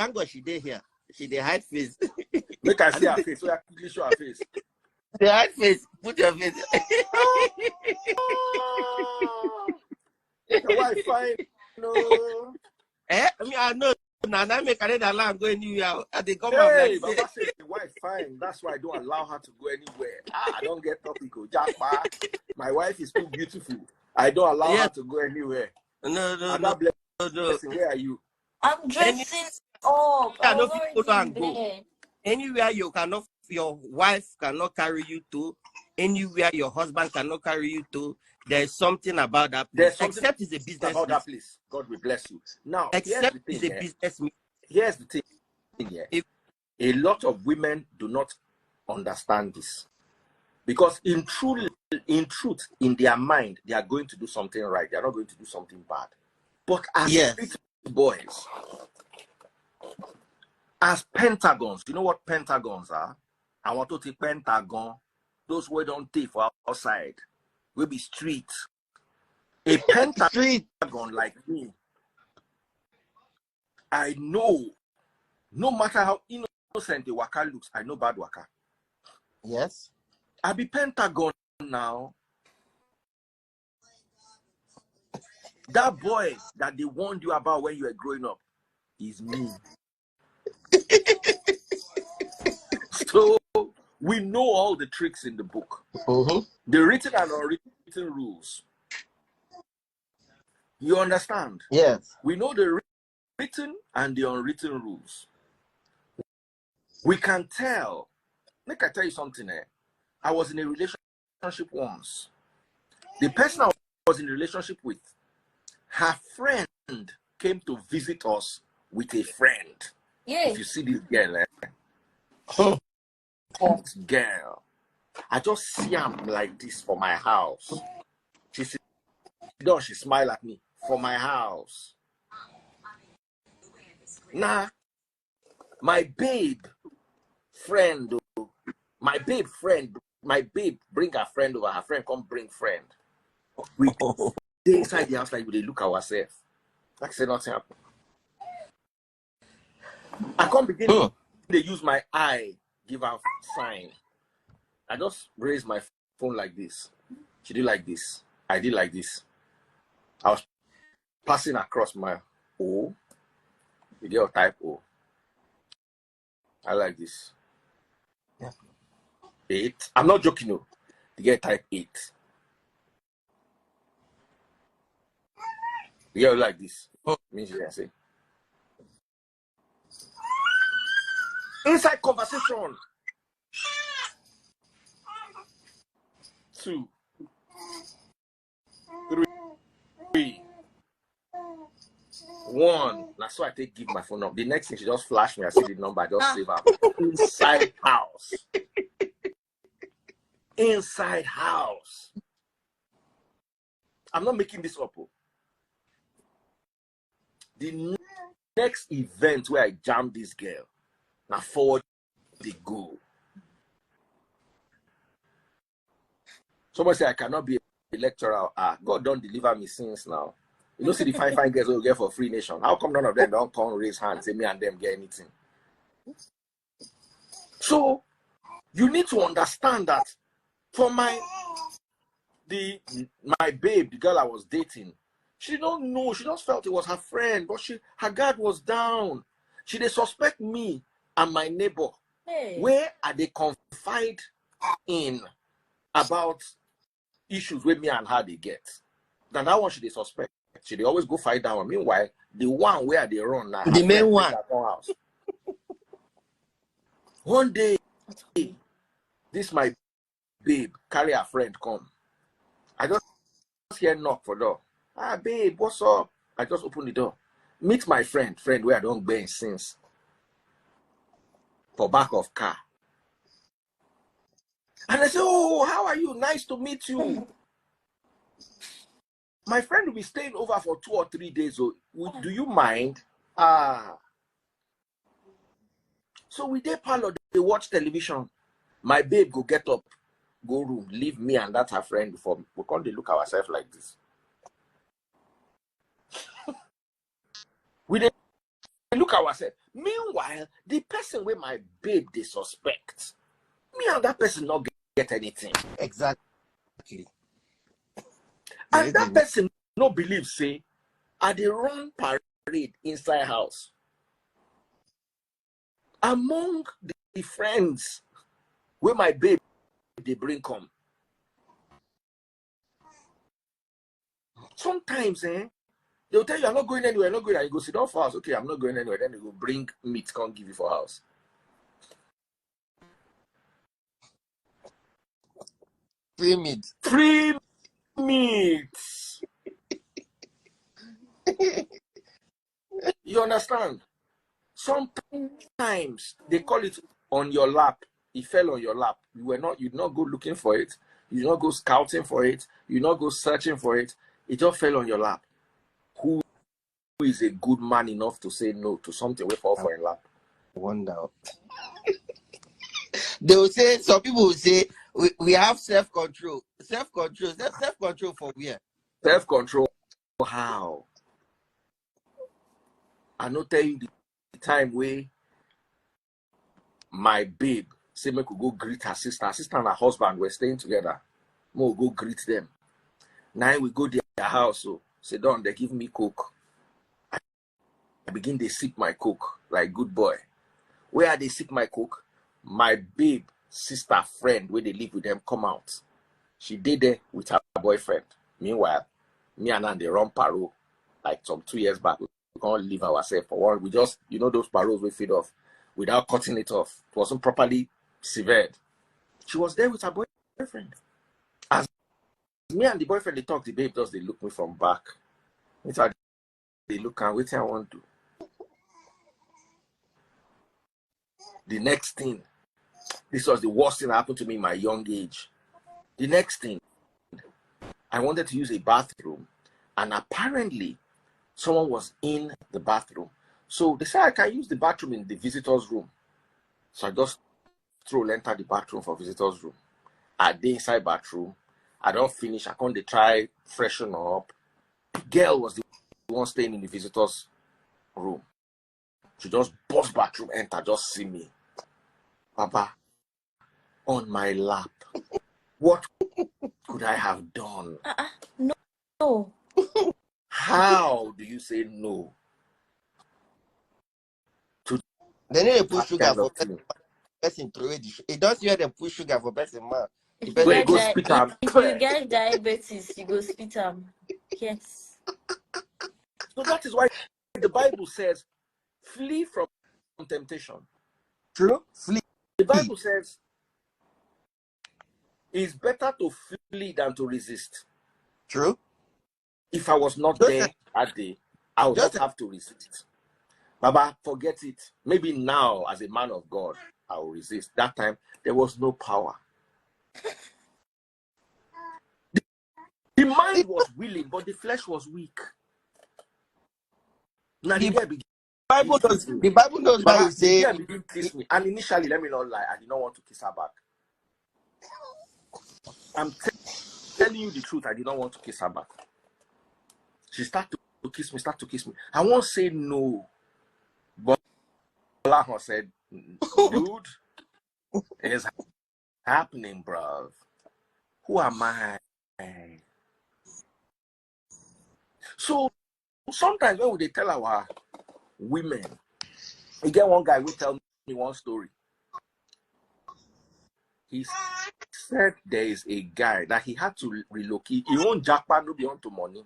thank God she did here. She did hide face. Make I see her face. So I quickly show her face. The hide face. Put your face. Your wife fine. No. I know. Now I make another land go anywhere. They come out Hey, like Baba said the wife fine. That's why I don't allow her to go anywhere. I don't get topical. JAPA. My wife is too beautiful. I don't allow her to go anywhere. No. Where are you? I'm dressing up. I was already in bed. Anywhere your wife cannot carry you to, anywhere your husband cannot carry you to, there's something about that place. Except it's a business about that place. God will bless you. Now, except it's a business. Here's the thing here. A lot of women do not understand this. Because in truth, in their mind, they are going to do something right. They are not going to do something bad. But as little boys, as pentagons, you know what pentagons are? I want to take pentagon. Those who don't take for outside will be street. A pentagon like me, I know, no matter how innocent the waka looks, I know bad waka. Yes. I be pentagon now. That boy that they warned you about when you were growing up is me. So we know all the tricks in the book. The written and unwritten rules. You understand? Yes. We know the written and the unwritten rules. We can tell. Let me tell you something. I was in a relationship once. The person I was in a relationship with, her friend came to visit us with a friend. Yeah. If you see this girl, this girl, I just see him like this for my house. She smiled at me for my house. Nah, my babe friend bring her friend over. Her friend come bring friend. We stay inside the house like we look ourselves. Like say nothing happen. I can't begin. They use my eye, give her sign. I just raise my phone like this. She did like this. I did like this. I was passing across my O. The girl type O. I like this. 8. I'm not joking, no. The girl type 8. The girl like this. Means you can say. Inside conversation. 2, 3, 1. That's why I give my phone up. The next thing she just flashed me. I see the number. I just save her. Inside house. Inside house. I'm not making this up. The next event where I jammed this girl, now forward they go. Somebody say I cannot be a lecturer. God don't deliver me since now. You don't see the fine girls who get for free nation. How come none of them don't come raise hands, say me and them get anything? So you need to understand that for my babe, the girl I was dating, she don't know. She just felt it was her friend, but her guard was down. She they suspect me and my neighbor. Hey. Where are they confide in about issues with me and her they get? Then that one she they suspect. She they always go fight that one. Meanwhile, the one where they run now, the main one. House. One day, this my babe carry a friend come. I just hear knock for door. Babe, what's up? I just open the door. Meet my friend where I don't been since. For back of car. And I say, oh, how are you? Nice to meet you. My friend will be staying over for 2 or 3 days. So, do you mind? So we dey parlor, they watch television. My babe go get up, go room, leave me and that her friend before me. We can't look ourselves like this. We dey look at ourselves. Meanwhile, the person with my babe they suspect. Me and that person not get anything. Exactly. And that person no believe, say, at the run parade inside house. Among the friends where my babe they bring come. Sometimes, they'll tell you, I'm not going anywhere, I'm not going. And you go sit down for house. Okay, I'm not going anywhere. Then they go bring meat, can't give you for house. Free meat. Free meat. You understand? Sometimes they call it on your lap. It fell on your lap. You did not go looking for it. You did not go scouting for it. You did not go searching for it. It just fell on your lap. Who is a good man enough to say no to something we fall for in lap? Wonder. They will say, some people will say, we have self-control. Self-control. Self-control for where? Self-control. How? I not tell you the time where my babe say me could go greet her sister. Her sister and her husband were staying together. We'll go greet them. Now we go to their house. So say, don't they give me coke. I begin to sip my coke like good boy. Where they sip my coke? My babe sister friend where they live with them come out. She did there with her boyfriend. Meanwhile, me and her they run parole like some 2 years back. We can't leave ourselves for one. We just, those paroles we feed off without cutting it off. It wasn't properly severed. She was there with her boyfriend. As me and the boyfriend they talk, the babe does they look me from back. They look and wait I want to. The next thing, this was the worst thing that happened to me in my young age. The next thing, I wanted to use a bathroom, and apparently someone was in the bathroom. So they said I can use the bathroom in the visitor's room. So I just enter the bathroom for visitor's room. I did inside bathroom. I don't finish. I can't try freshen up. The girl was the one staying in the visitor's room. She just bust bathroom, enter, just see me. Papa, on my lap. What could I have done? No. How do you say no? They need to put sugar for person through it. It doesn't hear them put sugar for person, man. If you get diabetes, you go spit them. Yes. So that is why the Bible says, flee from temptation. True? Flee. The Bible says, it's better to flee than to resist. True. If I was not there that day, I would not have to resist. Baba, forget it. Maybe now, as a man of God, I will resist. That time, there was no power. The mind was willing, but the flesh was weak. Now the Bible knows why he said he didn't kiss me. And initially, let me not lie, I did not want to kiss her back. I'm telling you the truth, I did not want to kiss her back. She started to kiss me, I won't say no. But Allah said, dude, it's happening, bruv. Who am I? So sometimes when they tell our women, you get one guy will tell me one story. He said there is a guy that he had to relocate. He owned JAPA, no be on to money.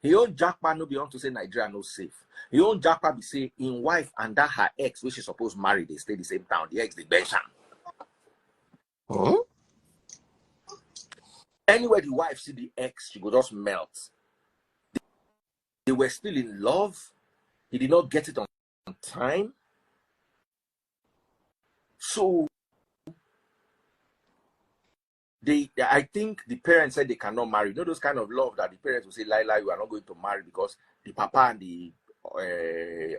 He owned JAPA, no be on to say Nigeria no safe. He owned JAPA, be say in wife and that her ex, which is supposed to marry, they stay the same town. The ex, they bench him. Huh? Anywhere the wife see the ex, she go just melt. They were still in love. He did not get it on time. So I think the parents said they cannot marry. You know those kind of love that the parents will say, Lila, you are not going to marry because the papa and the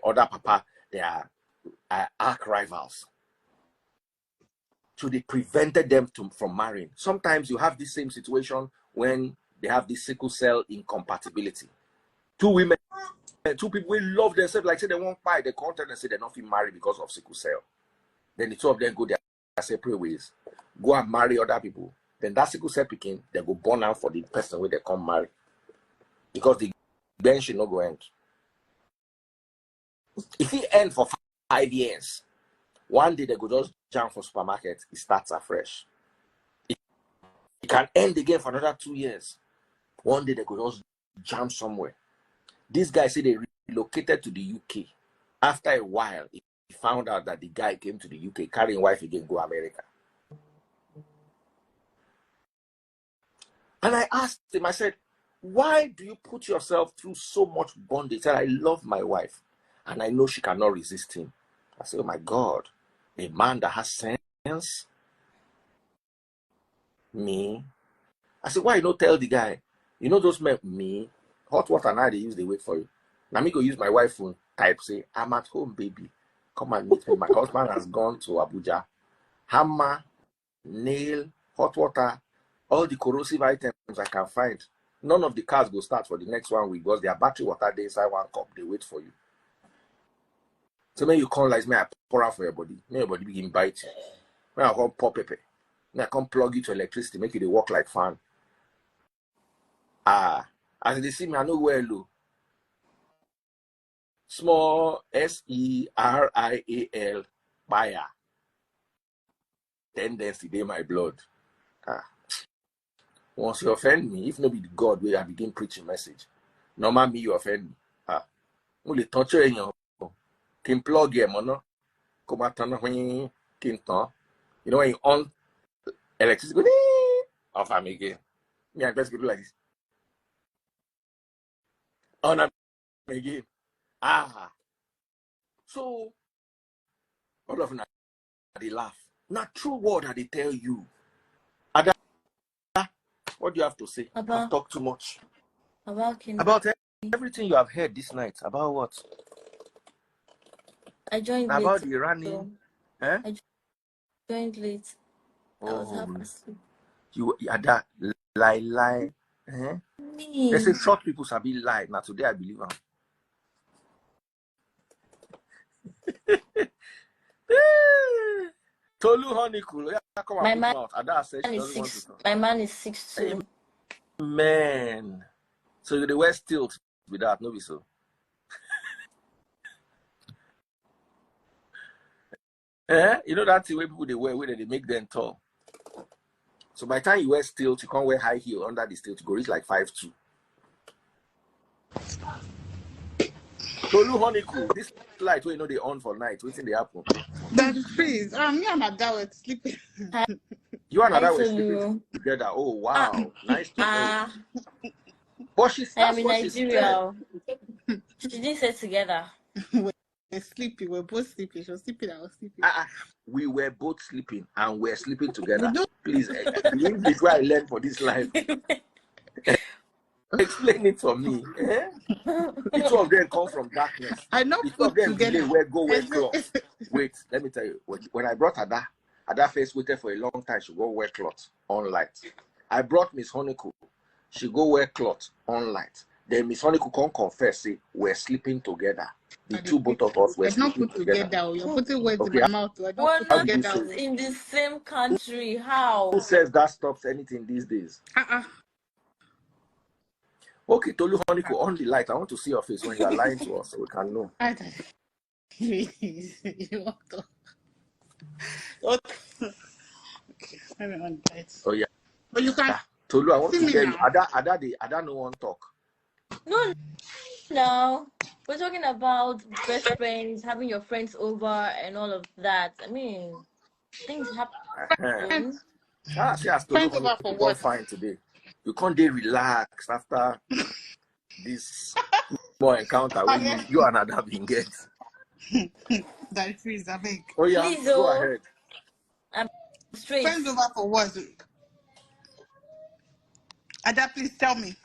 other papa, they are arch rivals. So they prevented them from marrying. Sometimes you have this same situation when they have this sickle cell incompatibility. Two women two people will love themselves, like say they won't buy the content and say they're not married because of sickle cell. Then the two of them go their separate ways, go and marry other people. Then that sickle cell picking, they go born out for the person where they come marry. Because the bench should not go end. If he end for 5 years, one day they go just jump for supermarket, it starts afresh. It can end again for another 2 years. One day they go just jump somewhere. This guy said they relocated to the UK. After a while, he found out that the guy came to the UK, carrying wife again, go America. And I asked him, I said, why do you put yourself through so much bondage? He said, I love my wife, and I know she cannot resist him. I said, oh my God, a man that has sense? Me? I said, why you don't tell the guy? You know those men, me, hot water now they use, they wait for you. Now me go use my wife phone, type, say, I'm at home, baby. Come and meet me. My husband has gone to Abuja. Hammer, nail, hot water, all the corrosive items I can find. None of the cars go start for the next 1 week because their battery water they inside one cup. They wait for you. So when you come like me, I pour out for your body. Then your body begin bite. When I come pop pepper. Then I come plug it to electricity, make it work like fan. As they see me, I know where low. Small SERIAL buyer. Tendency in my blood. Once you offend me, if not be the God where I begin preaching message, normal me you offend me. Only torture in your can plug your mono. Come out on when you know when you on electricity go off me again. Me I best go like this. On again. So all of them they laugh. Not true word that they tell you. Ada, what do you have to say? I've talked too much. About everything you have heard this night. About what? I joined about late. the running. Eh? I joined late. I was half asleep. You Ada lie. Eh? They say short people shall be lie. Now today I believe them. Tolu Honeycool. My man is 6'2". Man. So the West tilt with that, no be so. You know that the way people they wear, where they make them tall. So by the time you wear stilt, you can't wear high heel under the stilt, you go reach like 5'2". Tolu Honeycool, this light where you know they on for night, waiting they happen. That's freeze. Me and Ada were sleeping. You and Ada were sleeping together. Oh wow, nice to know. But I am in Nigeria. She didn't say together. We're sleeping. We're both sleeping. She was sleeping. I was sleeping. We were both sleeping and we're sleeping together. Please, believe this where I learned for this life. Explain it for me. The two of them come from darkness. I know. The two of them together. Wear cloth. Wait, let me tell you. When I brought Ada first waited for a long time. She go wear cloth on light. I brought Miss Honeycool. She go wear cloth on light. Then Miss Honeycool come confess, say we're sleeping together. The two both of us were sleeping together. You're putting words in my mouth. We're not in the same country. How? Who says that stops anything these days? Okay, Tolu Honeycool, on the light. I want to see your face when you are lying to us so we can know. You want to... Okay. Let me on the light. Oh yeah. But you can. Tolu, I want to tell you. Ada no one talk. No. We're talking about best friends, having your friends over and all of that. I mean, things happen. See, as Tolu Honeycool don't find today. You can't relax after this small encounter when you and Ada being get. That freeze, I beg. Oh yeah, please, go ahead. I'm straight. Friends over for what? Ada, please tell me.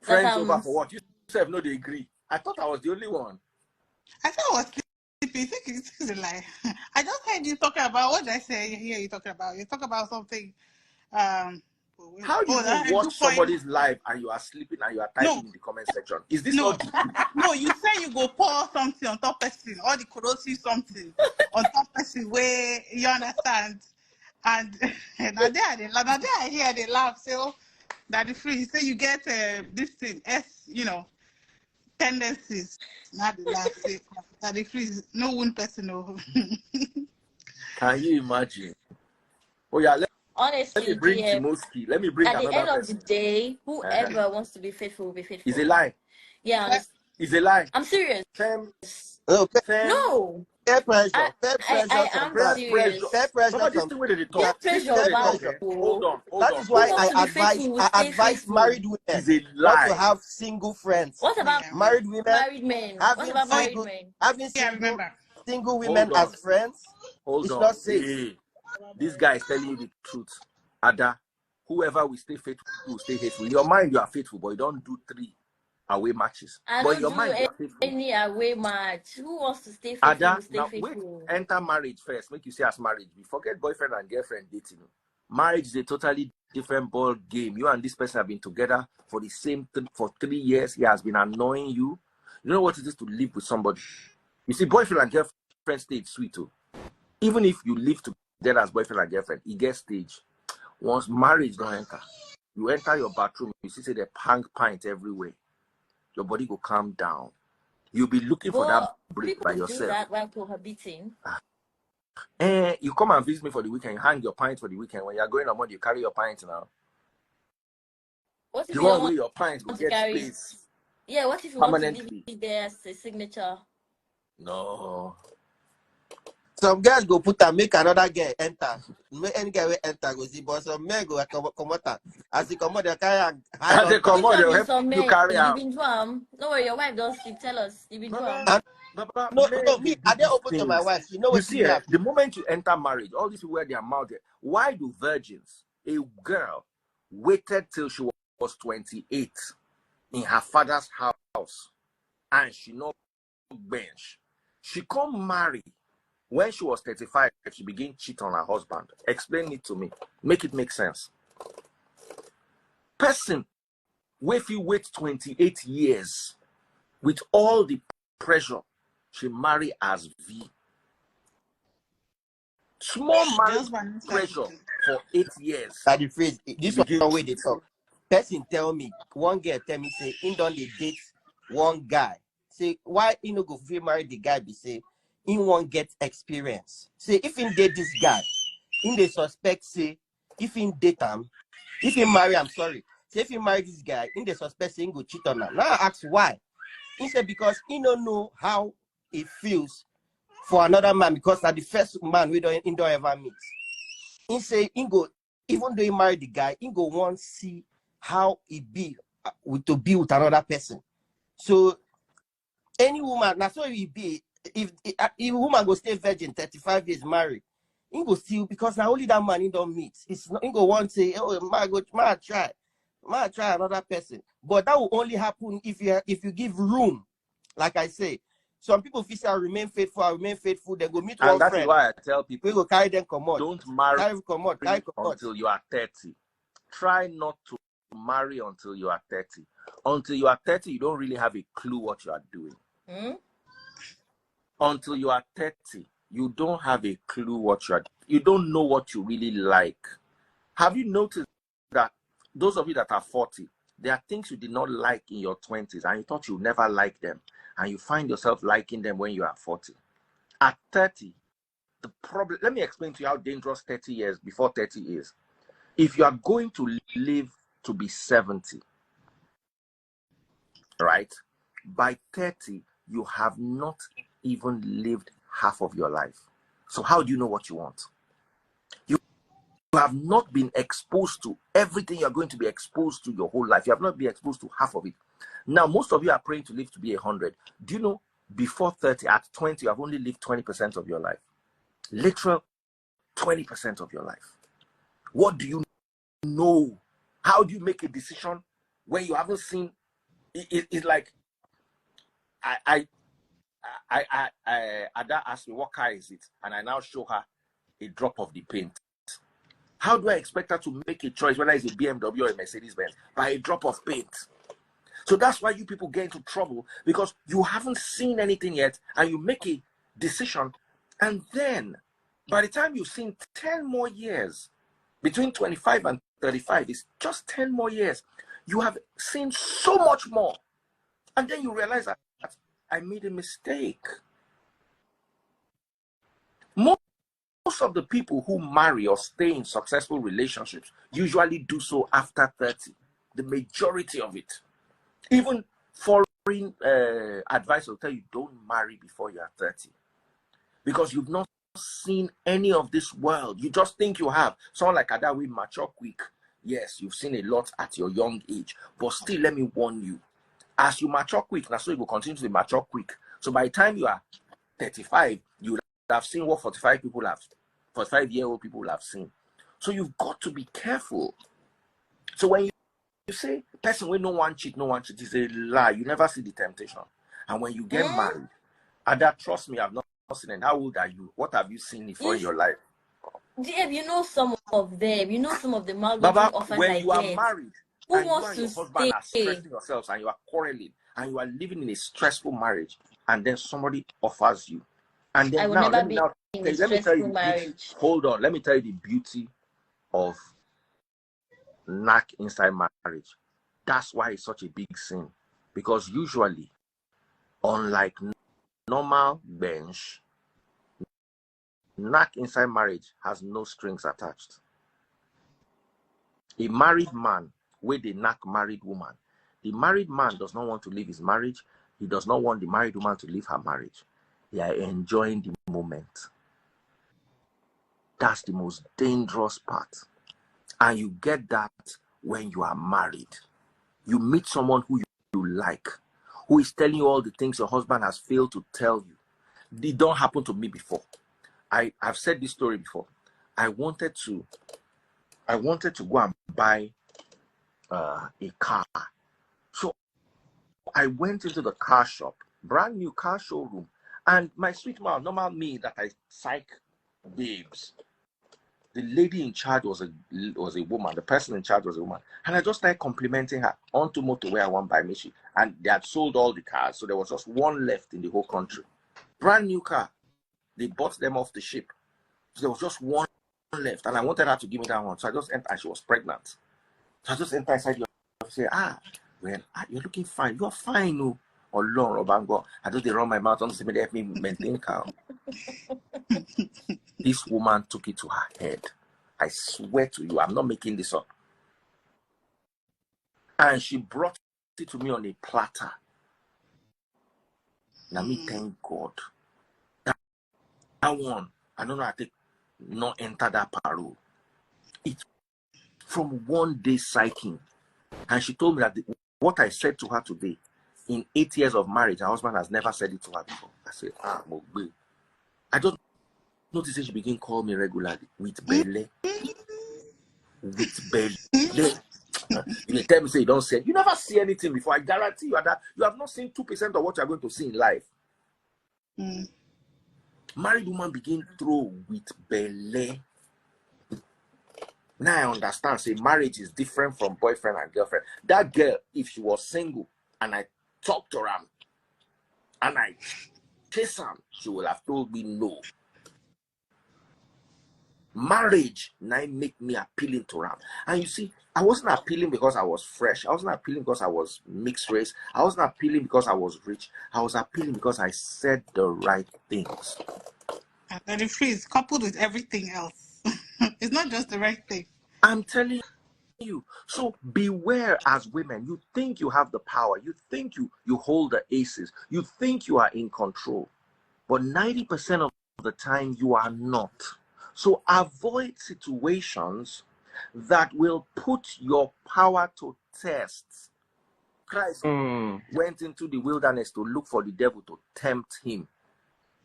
Friends over for what? You yourself know they agree. I thought I was the only one. I thought I was sleeping. It's a lie. I just heard you talking about, what did I say? Here you talking about? You talk about something. How do you watch somebody's live and you are sleeping and you are typing in the comment section? Is this not no, you say you go pour something on top person, or the corrosive something on top person where you understand. And now there I hear they laugh. Say, oh, that the free say you get this thing, tendencies. Now they laugh. Say that the free no one person no. Can you imagine? Oh yeah, Honestly, let me bring Timoski. Let me bring at the another end of person. the day, whoever wants to be faithful will be faithful. It's a lie. Yeah, it's a lie. I'm serious. No. Peer pressure. I am serious. Peer pressure. This thing where they talk. Peer pressure. Hold on. That is why I advise married women is a lie. Not to have single friends. What about married women? Married men. What about married men? Having single women as friends. It's not safe. Hey, this guy is telling you the truth. Ada, whoever will stay faithful will stay faithful. In your mind, you are faithful, but you don't do 3 away matches. But in your mind, you are faithful. Any away match. Who wants to stay faithful? Ada, stay faithful. Wait, enter marriage first. Make you say as marriage. We forget boyfriend and girlfriend dating. Marriage is a totally different ball game. You and this person have been together for the same for 3 years. He has been annoying you. You know what it is to live with somebody. You see, boyfriend and girlfriend stage sweet too. Even if you live together as boyfriend and girlfriend, it gets stage. Once marriage don't enter, you enter your bathroom, you see the pint everywhere. Your body will calm down. You'll be looking for that break by yourself. Do that while cohabiting. You come and visit me for the weekend. You hang your pint for the weekend. When you're going on, you carry your pint now. What if you want where your pint will get space? Yeah, what if you want to leave it there as a signature? No. Some guys go put and make another girl enter. Any guy will enter go see, but some men go come out. As they come out, they carry. As they come out, you carry out. No worry, your wife don't sleep. Tell us. You been No, me. I didn't open to my wife. You know what you see? The moment you enter marriage, all these people wear their mouth. Why do virgins? A girl waited till she was 28 in her father's house, and she no bench. She come marry. When she was 35, she began cheat on her husband. Explain it to me. Make it make sense. Person, if you wait 28 years with all the pressure, she marry as V. Small marriage pressure for 8 years. That the phrase. This is the way they talk. Person tell me, one girl tell me, say, in don't they date one guy. Say, why you no go free marry the guy? Be say, in one get experience. Say, if in date this guy, in the suspect say, if in date him, if he marry, I'm sorry. Say, if he marry this guy, in the suspect say, he go cheat on her. Now I ask why. He said, because he don't know how it feels for another man, because that the first man we don't ever meet. He say, he go, even though he married the guy, he go want to see how it be to be with another person. So any woman, that's what it be. If woman go stay virgin 35 years married, he go still, because now only that man he don't meet. It's not, he go want to say, oh, might try another person. But that will only happen if you give room. Like I say, some people feel say I remain faithful, they go meet one friend. And that is why I tell people, we go carry them come out. Don't marry until you are 30. Try not to marry until you are 30. Until you are 30, you don't really have a clue what you are doing. Until you are 30, you don't have a clue what you don't know what you really like. Have you noticed that those of you that are 40, there are things you did not like in your 20s and you thought you would never like them, and you find yourself liking them when you are 40. At 30, the problem, let me explain to you how dangerous 30 years before 30 is. If you are going to live to be 70, right? By 30, you have not even lived half of your life. So how do you know what you want? You have not been exposed to everything you're going to be exposed to your whole life. You have not been exposed to half of it. Now, most of you are praying to live to be 100. Do you know, before 30, at 20, you have only lived 20% of your life. Literal 20% of your life. What do you know? How do you make a decision when you haven't seen? It's like, Ada asked me, what car is it? And I now show her a drop of the paint. How do I expect her to make a choice whether it's a BMW or a Mercedes-Benz by a drop of paint? So that's why you people get into trouble, because you haven't seen anything yet and you make a decision, and then by the time you've seen 10 more years, between 25 and 35 is just 10 more years, you have seen so much more, and then you realize that I made a mistake. Most of the people who marry or stay in successful relationships usually do so after 30. The majority of it. Even foreign advice will tell you don't marry before you are 30, because you've not seen any of this world. You just think you have. Someone like Ada will mature quick. Yes, you've seen a lot at your young age, but still, let me warn you, as you mature quick, now so you will continue to mature quick. So by the time you are 35, you will have seen what 45-year-old people have seen. So you've got to be careful. So when you say person when no one cheat is a lie. You never see the temptation. And when you get married, Ada, trust me, I've not seen it. How old are you? What have you seen before in your life? Dave, you know some of them. You know some of the mal-looking Baba, offers when I you are get. married, Who and you wants and to your husband are stay? stressing yourselves, and you are quarreling, and you are living in a stressful marriage, and then somebody offers you, and I then will now never be in a let me tell you stressful the beauty. marriage. Hold on, let me tell you the beauty of knack inside marriage. That's why it's such a big sin, because usually, unlike normal bench, knack inside marriage has no strings attached. A married man with a knack married woman, the married man does not want to leave his marriage. He does not want the married woman to leave her marriage. They are enjoying the moment. That's the most dangerous part. And you get that when you are married. You meet someone who you like, who is telling you all the things your husband has failed to tell you. It don't happen to me before. I've said this story before. I wanted to go and buy a car. So I went into the car shop, brand new car showroom, and my sweet mouth, normal me that I psych babes. The lady in charge was a woman. The person in charge was a woman, and I just started complimenting her onto motorway I want by Michi, and they had sold all the cars, so there was just one left in the whole country. Brand new car. They bought them off the ship, so there was just one left, and I wanted her to give me that one. So I just entered, and she was pregnant. So I just entered inside your say, well, you're looking fine. You're fine, no. Or long, Obango. I just run my mouth on to help me maintain calm. This woman took it to her head. I swear to you, I'm not making this up. And she brought it to me on a platter. Now me thank God. That one, I don't know how to not enter that parole. It's from one day psyching. And she told me that what I said to her today, in 8 years of marriage, her husband has never said it to her before. I said, Mogbe. I don't notice that she began to call me regularly with belly. With belly. You tell me, say you don't say, you never see anything before. I guarantee you that you have not seen 2% of what you're going to see in life. Married woman begin throw with belly. Now I understand. Say marriage is different from boyfriend and girlfriend. That girl, if she was single and I talked to her and I chase her, she would have told me no. Marriage now make me appealing to her. And you see, I wasn't appealing because I was fresh. I wasn't appealing because I was mixed race. I wasn't appealing because I was rich. I was appealing because I said the right things. And then the free is coupled with everything else. It's not just the right thing. I'm telling you. So beware as women. You think you have the power. You think you hold the aces. You think you are in control. But 90% of the time you are not. So avoid situations that will put your power to test. Christ went into the wilderness to look for the devil to tempt him.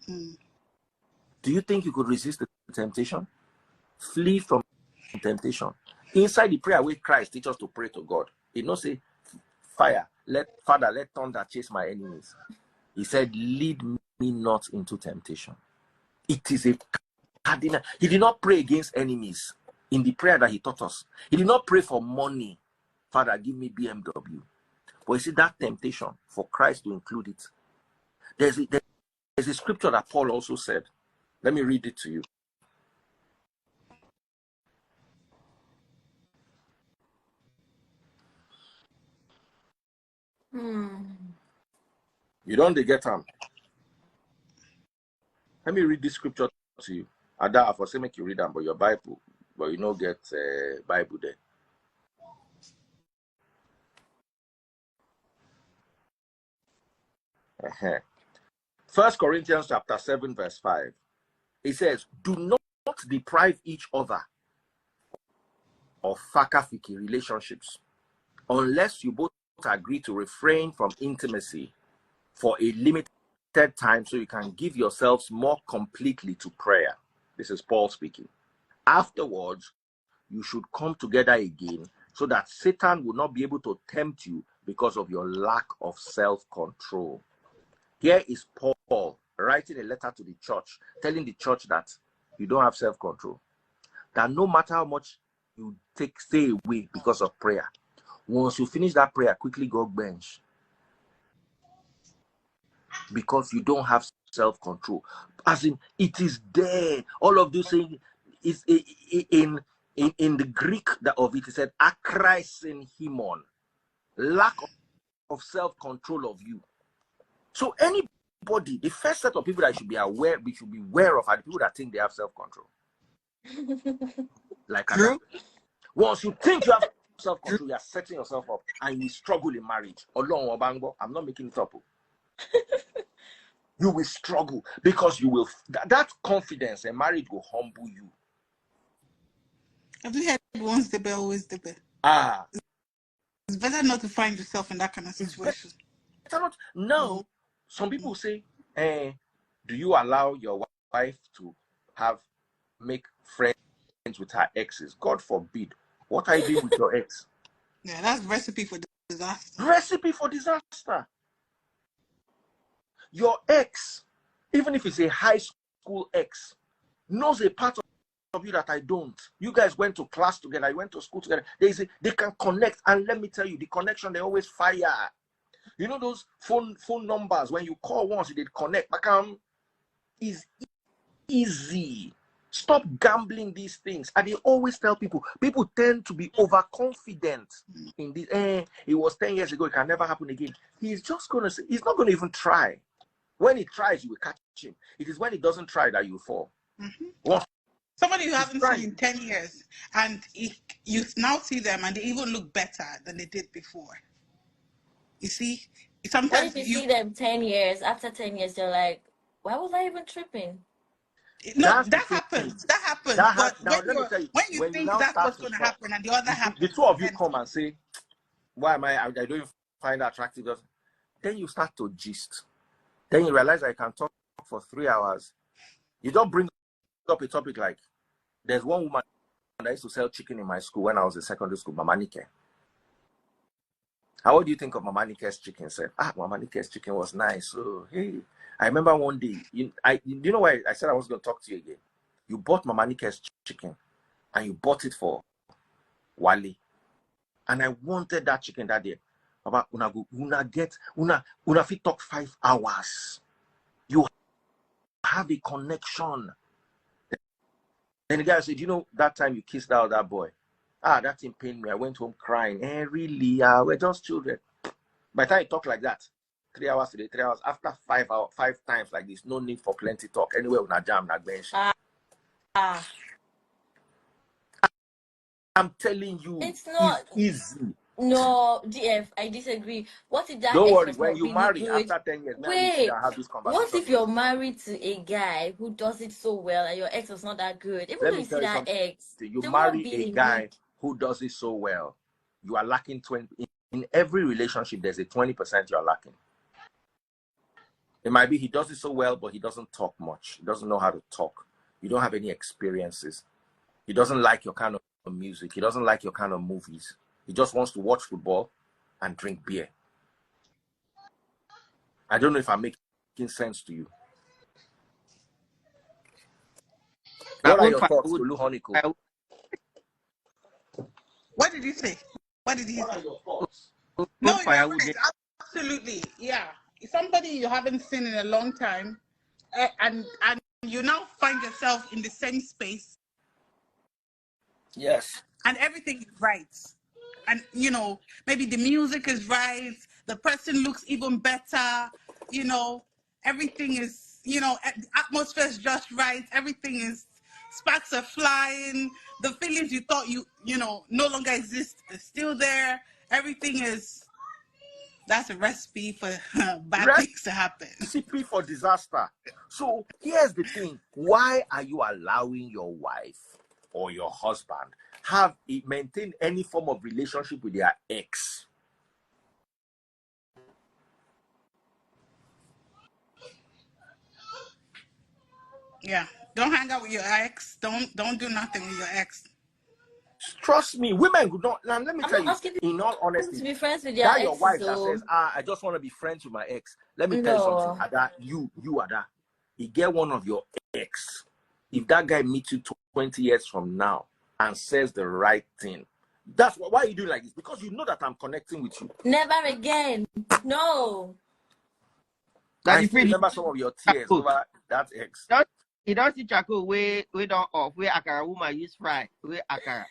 Do you think you could resist the temptation? Flee from temptation. Inside the prayer with Christ teach us to pray to God. He not say, Father, let thunder chase my enemies. He said, lead me not into temptation. It is a cardinal. He did not pray against enemies. in the prayer that he taught us. He did not pray for money. Father, give me BMW. But you see that temptation for Christ to include it. There's a scripture that Paul also said. Let me read it to you. You don't get them. Let me read this scripture to you. Ada, for say make you read them, but your Bible, but you don't get Bible there. First Corinthians chapter 7, verse 5. It says, do not deprive each other of fakafiki relationships unless you both agree to refrain from intimacy for a limited time so you can give yourselves more completely to prayer. This is Paul speaking. Afterwards, you should come together again so that Satan will not be able to tempt you because of your lack of self-control. Here is Paul writing a letter to the church, telling the church that you don't have self-control. That no matter how much you stay away because of prayer, once you finish that prayer, quickly go bench. Because you don't have self-control. As in, it is there. All of those things is in the Greek of it said akrisin himon, lack of self-control of you. So anybody, the first set of people that should be aware, we should be aware of are the people that think they have self-control. Like True. Once you think you have self-control, you are setting yourself up and you struggle in marriage. I'm not making it up. You will struggle because you will that confidence and marriage will humble you. Have you heard once the bell, always the bell? It's better not to find yourself in that kind of situation. No. Some people say, do you allow your wife to make friends with her exes? God forbid. What are you doing with your ex? Yeah, that's recipe for disaster. Recipe for disaster. Your ex, even if it's a high school ex, knows a part of you that I don't. You guys went to class together, you went to school together. They can connect, and let me tell you, the connection, they always fire. You know those phone numbers, when you call once, they connect. Is easy. Stop gambling these things. And they always tell people tend to be overconfident in this. It was 10 years ago, it can never happen again. He's just going to say, he's not going to even try. When he tries, you will catch him. It is when he doesn't try that you fall. Somebody you haven't seen in 10 years, and you now see them, and they even look better than they did before. You see, sometimes what if you see them 10 years, after 10 years, you're like, why was I even tripping? No, that happens. That happens. But when you think that's what's going to happen, and the other happens, the two of you come and say, why am I don't find that attractive? Then you start to gist. Then you realize I can talk for 3 hours. You don't bring up a topic like, there's one woman that used to sell chicken in my school when I was in secondary school, Mama Nike. How do you think of Mama Nike's chicken? Said, Mama Nike's chicken was nice. So, hey, I remember one day, you know why I said I was going to talk to you again? You bought Mama Nike's chicken and you bought it for Wale. And I wanted that chicken that day. Baba, una fit talk 5 hours. You have a connection. Then the guy said, you know, that time you kissed out that boy. That thing pained me. I went home crying. Really? We're just children. By the time you talk like that, 3 hours today, 3 hours after 5 times like this, no need for plenty talk. Anyway, we're not jam, not bench. I'm telling you, it's not easy. No, DF, I disagree. What if that Don't ex worry, was when not you really marry good? after 10 years, Wait, have this conversation. what if you're married to a guy who does it so well and your ex was not that good? Even though you see that ex, you marry a guy who does it so well, you are lacking 20. In every relationship, there's a 20% you're lacking. It might be he does it so well, but he doesn't talk much. He doesn't know how to talk. You don't have any experiences. He doesn't like your kind of music. He doesn't like your kind of movies. He just wants to watch football and drink beer. I don't know if I'm making sense to you. What are your thoughts, Honeycomb? did you say? What did he What are say? your thoughts? No, you're Firewood. right. Absolutely. Yeah. Somebody you haven't seen in a long time, and you now find yourself in the same space, Yes. and everything is right. And maybe the music is right, the person looks even better, everything is, the atmosphere is just right, everything is, sparks are flying, the feelings you thought no longer exist are still there, everything is, that's a recipe for bad things to happen. Recipe for disaster. So here's the thing. Why are you allowing your wife or your husband maintain any form of relationship with their ex? Yeah. Don't hang out with your ex. Don't do nothing with your ex. Trust me, women would not. Now, let me I'm tell not you, asking in all people honesty, to be friends with their that your exes, wife that so says, I just want to be friends with my ex. Let me tell you something. no. Ada, you Ada, you get one of your ex. If that guy meets you 20 years from now and says the right thing, why are you doing like this? Because you know that I'm connecting with you. Never again. No. I still remember some of your tears over that ex. You don't see charcoal we don't off, where akara woman use fry, where akara.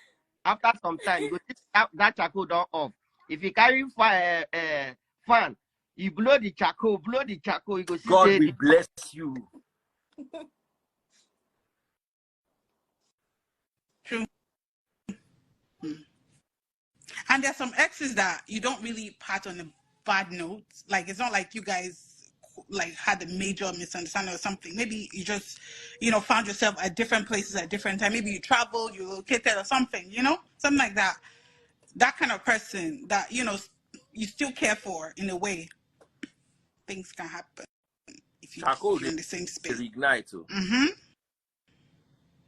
After some time, you go see that charcoal don't off. If you carry fire fan, you blow the charcoal, you go see God say will bless you. True. And there's some exes that you don't really part on a bad note. Like, it's not like you guys like had a major misunderstanding or something. Maybe you just, found yourself at different places at different time. Maybe you traveled, you located or something, something like that. That kind of person that, you still care for in a way. Things can happen if Charcoal you're in the same space. reignite. Mm-hmm.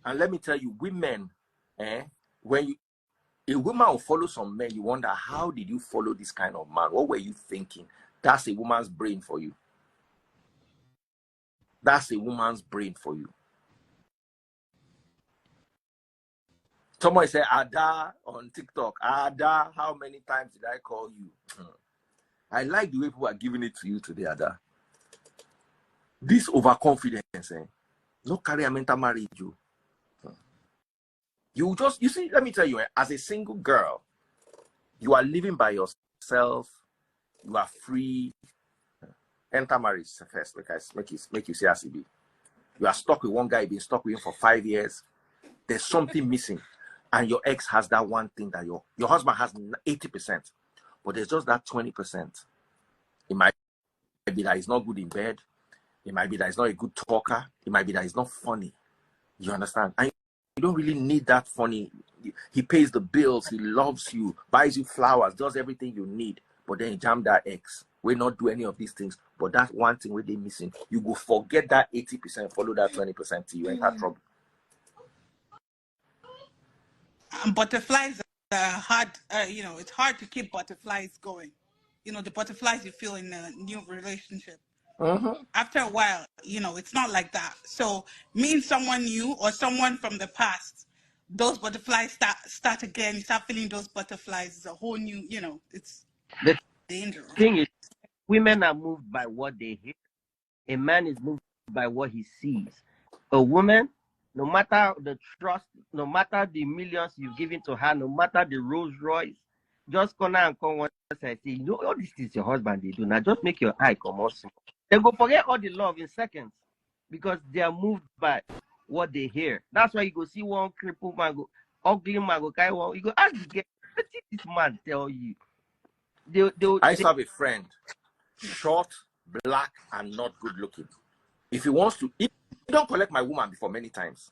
And let me tell you, women, when a woman will follow some men, you wonder, how did you follow this kind of man? What were you thinking? That's a woman's brain for you. That's a woman's brain for you. Someone said, Ada on TikTok. Ada, how many times did I call you? I like the way people are giving it to you today, Ada. This overconfidence, no carry a mental marriage. You see, let me tell you, as a single girl, you are living by yourself. You are free. Enter marriage first, make you say as it be. You are stuck with one guy, you've been stuck with him for 5 years. There's something missing. And your ex has that one thing that your husband has 80%. But there's just that 20%. It might be that he's not good in bed. It might be that he's not a good talker. It might be that he's not funny. You understand? And you don't really need that funny. He pays the bills. He loves you, buys you flowers, does everything you need. But then he jam that ex. We not do any of these things. But that's one thing where they missing. You go forget that 80%, follow that 20% till you enter trouble. Butterflies are hard. It's hard to keep butterflies going. The butterflies you feel in a new relationship. After a while, it's not like that. So, meeting someone new or someone from the past, those butterflies start again. You start feeling those butterflies. It's a whole new, it's the dangerous. thing is, women are moved by what they hear. A man is moved by what he sees. A woman, no matter the trust, no matter the millions you've given to her, no matter the Rolls Royce, just come and come once I say, all this is your husband they do. Now just make your eye come out. They go forget all the love in seconds because they are moved by what they hear. That's why you go see one crippled man go, ugly man go carry one. You go ask the girl, what did this man tell you? I used to have a friend, short, black, and not good looking. If he wants to, he don't collect my woman before many times.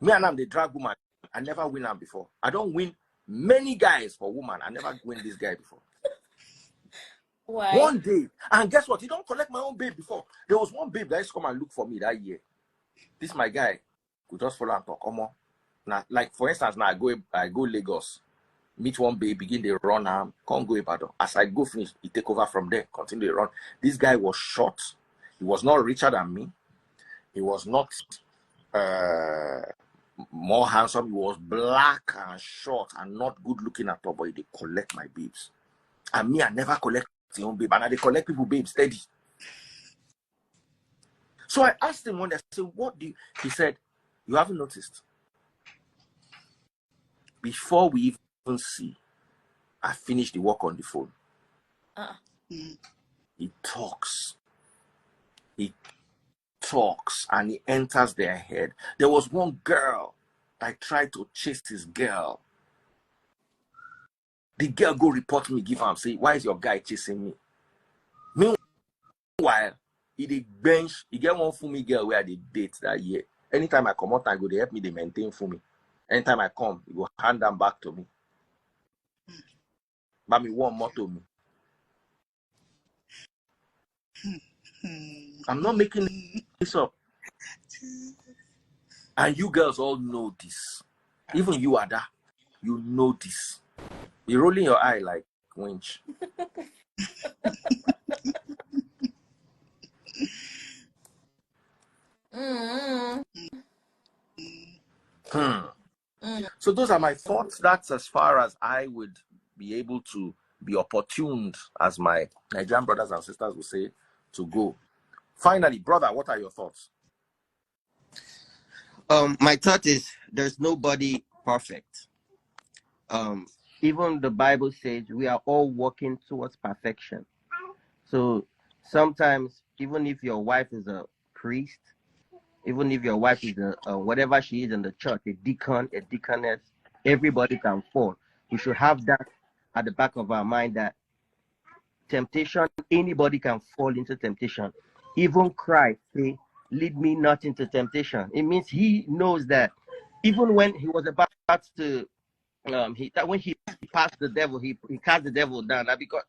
Me and I'm the drag woman. I never win her before. I don't win many guys for woman. I never win this guy before. Why? One day, and guess what? He don't collect my own babe before. There was one babe that used to come and look for me that year. This my guy could just follow and talk. Come on. Now, like for instance, now I go Lagos, meet one babe, begin the run, can't go Ibadan. As I go finish, he take over from there, continue the run. This guy was short. He was not richer than me. He was not more handsome. He was black and short and not good looking at all, but they collect my babes. And me, I never collect my own babe, and I they collect people babe steady. So I asked him one day, I said, what do you? He said, you haven't noticed. Before we even see, I finished the work on the phone. He talks. He talks and he enters their head. There was one girl that tried to chase this girl. The girl go report me, give him, say, why is your guy chasing me? Meanwhile, he did bench, he get one for me girl where they date that year. Anytime I come out and go, they help me, they maintain for me. Anytime I come, he go hand them back to me. But me one more to me. I'm not making this up. And you girls all know this. Even you, Ada, you know this. You're rolling your eye like winch. So those are my thoughts. That's as far as I would be able to be opportuned, as my Nigerian brothers and sisters will say, to go. Finally, brother, what are your thoughts? My thought is there's nobody perfect. Even the Bible says we are all working towards perfection. So sometimes, even if your wife is a priest, even if your wife is a whatever she is in the church, a deacon, a deaconess, everybody can fall. We should have that at the back of our mind, that temptation, anybody can fall into temptation. Even Christ say, lead me not into temptation. It means he knows that even when he was about to when he passed the devil, he cast the devil down, because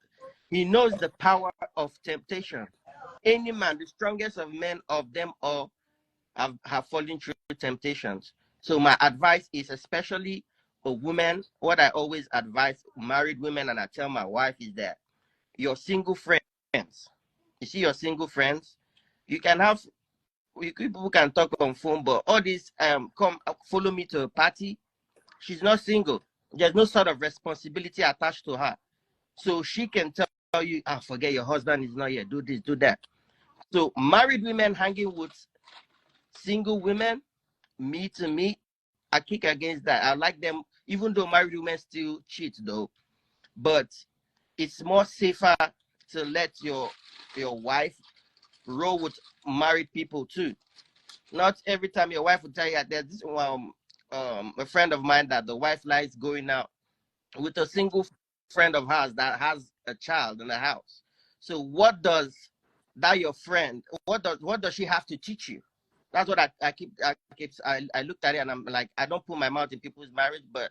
he knows the power of temptation. Any man, the strongest of men, of them all have fallen through temptations. So my advice is, especially a woman, what I always advise married women, and I tell my wife, is that your single friends, you see your single friends, you can have, people can talk on phone, but all this come follow me to a party, she's not single. There's no sort of responsibility attached to her. So she can tell you, forget your husband is not here, do this, do that. So married women hanging with single women, me, I kick against that. I like them, even though married women still cheat though. But it's more safer to let your wife roll with married people too. Not every time your wife will tell you that. There's this a friend of mine that the wife likes going out with a single friend of hers that has a child in the house. So what does that your friend, what does she have to teach you? That's what I looked at it and I'm like, I don't put my mouth in people's marriage, but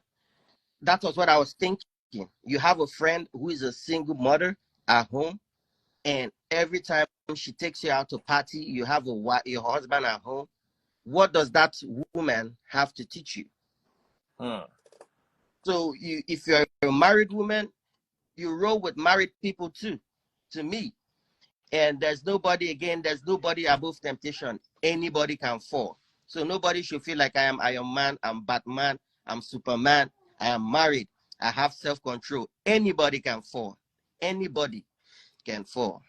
that was what I was thinking. You have a friend who is a single mother at home, and every time she takes you out to party, you have your husband at home. What does that woman have to teach you? So if you're a married woman, you roll with married people too, to me. And there's nobody above temptation. Anybody can fall. So nobody should feel like I am Iron Man, I'm Batman, I'm Superman, I am married, I have self-control. Anybody can fall. Anybody can fall.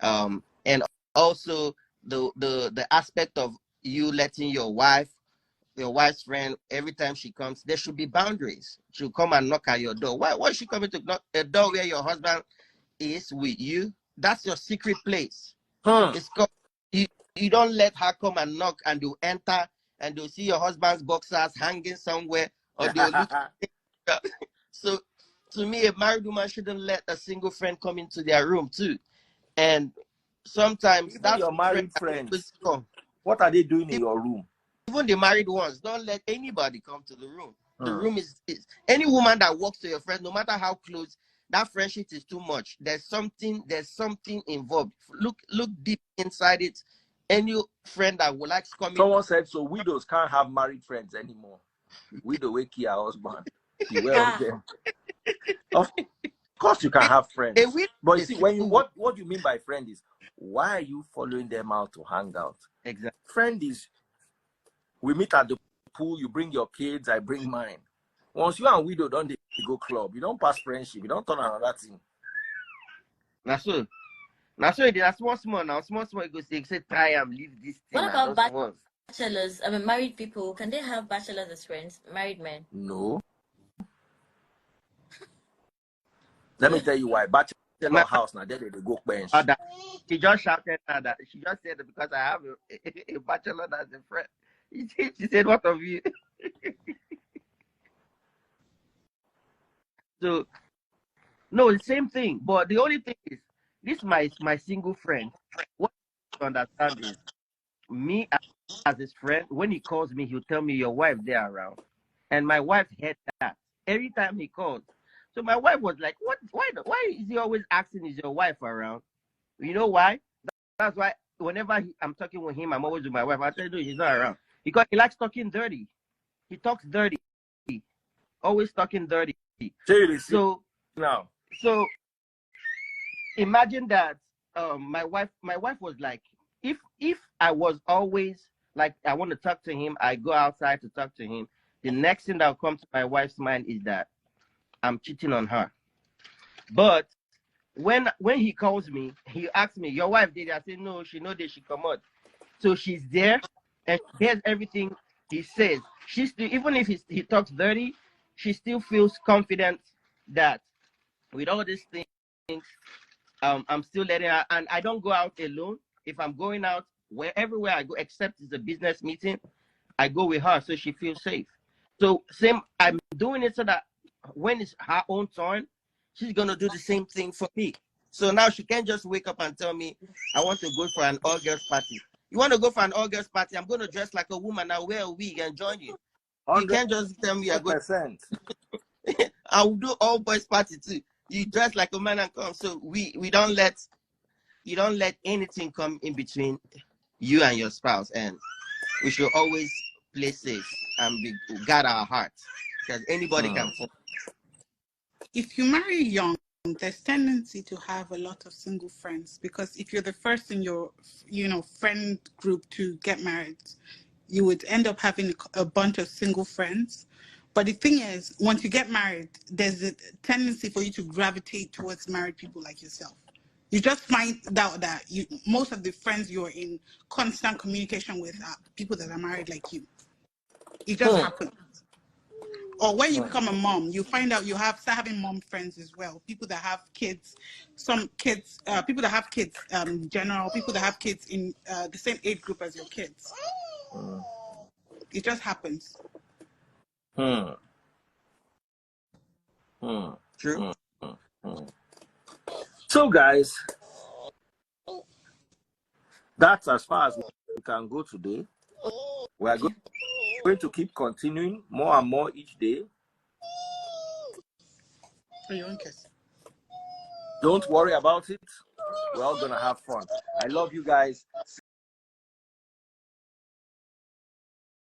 And also the aspect of you letting your wife's friend, every time she comes, there should be boundaries. She'll come and knock at your door. Why is she coming to knock a door where your husband is with you? That's your secret place. It's called, you don't let her come and knock and you enter and you'll see your husband's boxers hanging somewhere, or they'll look. So to me, a married woman shouldn't let a single friend come into their room too. And sometimes Even that's your married friends, what are they doing in your room? Even the married ones, don't let anybody come to the room. The room is any woman that walks to your friend, no matter how close, that friendship is too much. There's something involved. Look deep inside it. Any friend that would like to come in. Someone said, so widows can't have married friends anymore. Widow wake your husband. Beware of them. Of course you can have friends. But you see, what you mean by friend is, why are you following them out to hang out? Exactly. Friend is, we meet at the pool, you bring your kids, I bring mine. Once you and widow don't go club, you don't pass friendship, you don't turn another thing. That's so. Now, so it is a small now. Small, you go say try and leave this thing. What about bachelors? I mean, married people. Can they have bachelors as friends? Married men? No. Let me tell you why. Bachelor house now, there they go bench. She just shouted at that. She just said that because I have a bachelor as a friend. She said, "What of you?" So, no, the same thing. But the only thing is, this my single friend. What you understand is, me as his friend, when he calls me, he'll tell me your wife there around. And my wife heard that every time he calls. So my wife was like, "What? Why is he always asking is your wife around?" You know why? That's why whenever I'm talking with him, I'm always with my wife. I tell you, he's not around because he likes talking dirty. He talks dirty, always talking dirty. So now, so imagine that my wife was like, if I was always like I want to talk to him, I go outside to talk to him. The next thing that will come to my wife's mind is that I'm cheating on her. But when he calls me, he asks me, "Your wife did it?" I say, "No, she know that she come out." So she's there and she hears everything he says. She still, even if he talks dirty, she still feels confident that with all these things, I'm still letting her. And I don't go out alone. If I'm going out, everywhere I go, except it's a business meeting, I go with her so she feels safe. So same, I'm doing it so that when it's her own turn, she's gonna do the same thing for me. So now she can't just wake up and tell me, "I want to go for an all-girls party." You want to go for an all-girls party? I'm going to dress like a woman. I'll wear a wig and join you. You can't just tell me you're going. I will do all boys party too. You dress like a man and come. So we don't let anything come in between you and your spouse, and we should always play safe and guard our hearts because anybody can fall. If you marry young, there's tendency to have a lot of single friends, because if you're the first in your friend group to get married, you would end up having a bunch of single friends. But the thing is, once you get married, there's a tendency for you to gravitate towards married people like yourself. You just find out that most of the friends you're in constant communication with are people that are married like you. It just happens. Or when you become a mom, you find out you start having mom friends as well. People that have kids, people that have kids in general, people that have kids in the same age group as your kids. It just happens. True. So guys, that's as far as we can go today. We are going to keep continuing more and more each day. Don't worry about it. We're all gonna have fun. I love you guys.